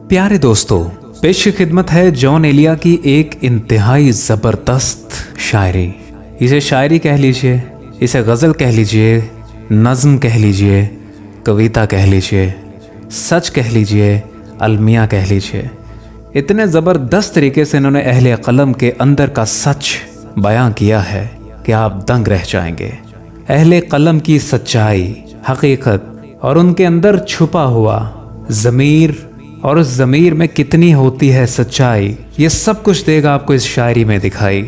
प्यारे दोस्तों, पेश खिदमत है जॉन एलिया की एक इंतहाई ज़बरदस्त शायरी। इसे शायरी कह लीजिए, इसे गज़ल कह लीजिए, नज़्म कह लीजिए, कविता कह लीजिए, सच कह लीजिए, अलमिया कह लीजिए। इतने ज़बरदस्त तरीके से इन्होंने अहले कलम के अंदर का सच बयां किया है कि आप दंग रह जाएंगे। अहले कलम की सच्चाई, हकीकत और उनके अंदर छुपा हुआ ज़मीर, और उस ज़मीर में कितनी होती है सच्चाई, ये सब कुछ देगा आपको इस शायरी में दिखाई।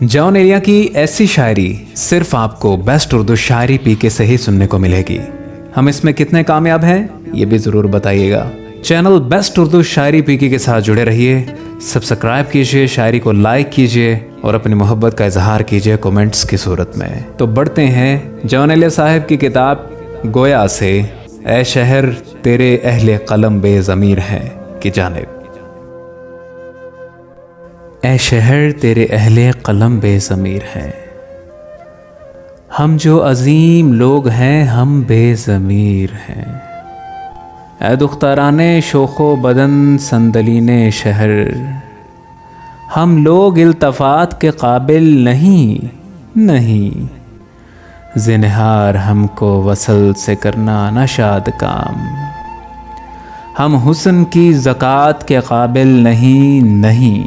जॉन एलिया की ऐसी शायरी सिर्फ आपको बेस्ट उर्दू शायरी पीके से ही सुनने को मिलेगी। हम इसमें कितने कामयाब हैं ये भी ज़रूर बताइएगा। चैनल बेस्ट उर्दू शायरी पीके के साथ जुड़े रहिए, सब्सक्राइब कीजिए, शायरी को लाइक कीजिए और अपनी मोहब्बत का इजहार कीजिए कमेंट्स की सूरत में। तो बढ़ते हैं जॉन एलिया साहब की किताब गोया से ऐ शहर तेरे अहले कलम बेज़मीर हैं की जानिब। ऐ शहर तेरे अहले कलम बेज़मीर हैं, हम जो अजीम लोग हैं हम बेज़मीर हैं। ऐ दुख्ताराने शोखो बदन संदलीने शहर, हम लोग इल्तफ़ात के काबिल नहीं। ज़िन्हार हमको वसल से करना न शाद काम, हम हुस्न की ज़कात के काबिल नहीं।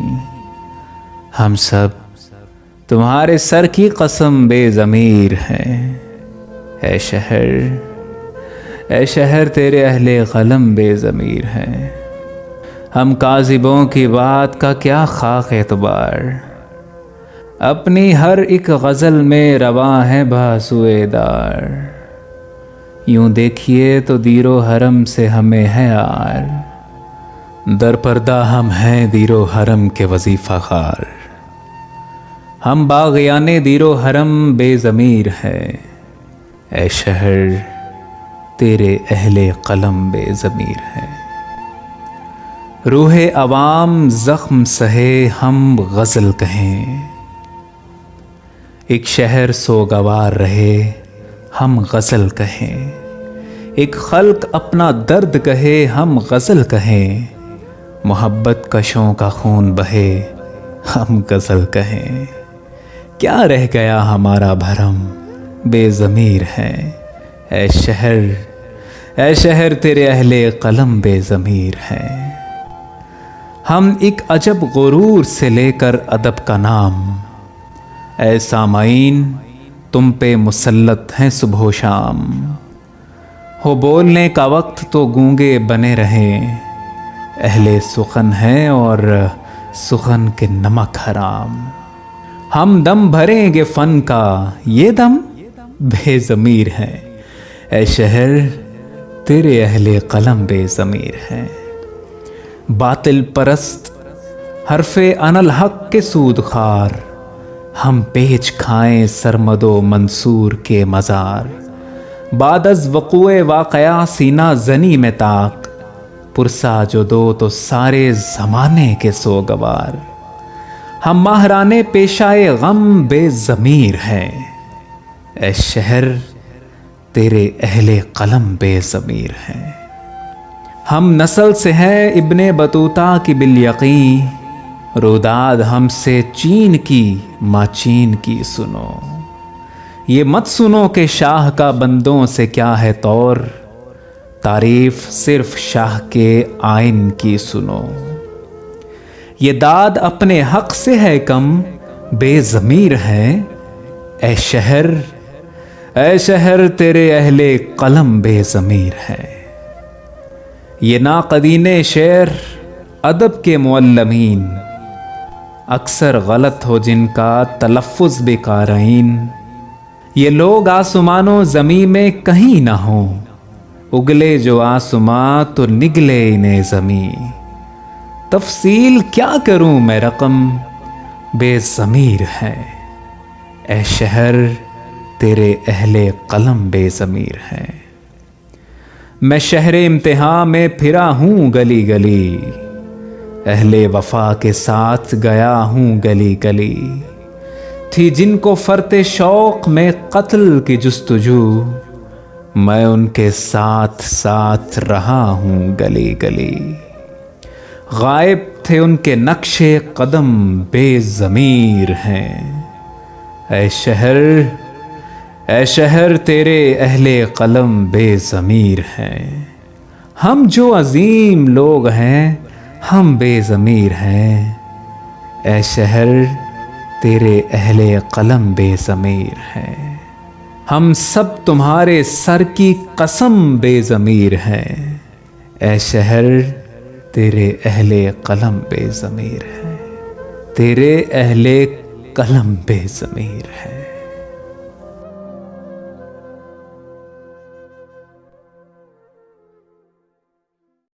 हम सब तुम्हारे सर की कसम बेज़मीर हैं। ऐ शहर तेरे अहले कलम बेज़मीर हैं, हम काज़िबों की बात का क्या खाक एतबार, अपनी हर एक गज़ल में रवा है बासुएदार। यूं देखिए तो दीरो हरम से हमें है यार, दर पर्दा हम हैं दीरो हरम के वजीफ़ा खार। हम बाग़याने दीरो हरम बेज़मीर है, ऐ शहर तेरे अहले कलम बेज़मीर है। रूहे अवाम ज़ख्म सहे हम गज़ल कहें, एक शहर सोगवार रहे हम गज़ल कहें। एक खल्क अपना दर्द कहे हम गज़ल कहें, मोहब्बत कशों का खून बहे हम गज़ल कहें। क्या रह गया हमारा भरम बेज़मीर हैं, ऐ शहर तेरे अहले कलम बेज़मीर हैं। हम एक अजब गुरूर से लेकर अदब का नाम, ऐ सामाईन तुम पे मुसल्लत हैं सुबह शाम। हो बोलने का वक्त तो गूंगे बने रहें, अहले सुखन हैं और सुखन के नमक हराम। हम दम भरेंगे फन का ये दम बेज़मीर हैं, ऐ शहर तेरे अहले कलम बेज़मीर हैं। बातिल परस्त हरफे अनल हक के सूद खार, हम पेच खाएं सरमदो मंसूर के मज़ार। बादज़ वक़ुए वाक़या सीना ज़नी में ताक, पुरसा जो दो तो सारे ज़माने के सोगवार। हम माहराने पेशाए गम बेज़मीर हैं, ऐ शहर तेरे अहले कलम बेज़मीर हैं। हम नस्ल से हैं इब्ने बतूता की बिल-यक़ीन, रुदाद हमसे चीन की माँ चीन की सुनो। ये मत सुनो कि शाह का बंदों से क्या है तौर, तारीफ सिर्फ शाह के आइन की सुनो। ये दाद अपने हक से है कम बेज़मीर है, ऐ शहर तेरे अहले कलम बेज़मीर है। ये नाक़दीने शेर अदब के मुअल्लमीन, अक्सर गलत हो जिनका तलफ़्फ़ुज़ बेक़ारीन। ये लोग आसमानो ज़मीं में कहीं ना हो, उगले जो आसमां तो निगले इन्हें ज़मीं। तफ़सील क्या करूं मैं रकम बेज़मीर है, ऐ शहर तेरे अहले कलम बेज़मीर है। मैं शहरे इम्तिहान में फिरा हूँ गली गली, अहले वफा के साथ गया हूँ गली गली। थी जिनको फरते शौक में कत्ल की जुस्तजू, मैं उनके साथ साथ रहा हूँ गली गली। غائب تھے ان کے نقشے قدم بے ضمیر ہیں۔ اے شہر تیرے اہل قلم بے ضمیر ہیں۔ ہم جو عظیم لوگ ہیں ہم بے ضمیر ہیں۔ اے شہر تیرے اہل قلم بے ضمیر ہیں۔ ہم سب تمہارے سر کی قسم بے ضمیر ہیں۔ اے شہر تیرے اہل قلم بے ضمیر ہیں۔ تیرے اہل قلم بے ضمیر ہیں۔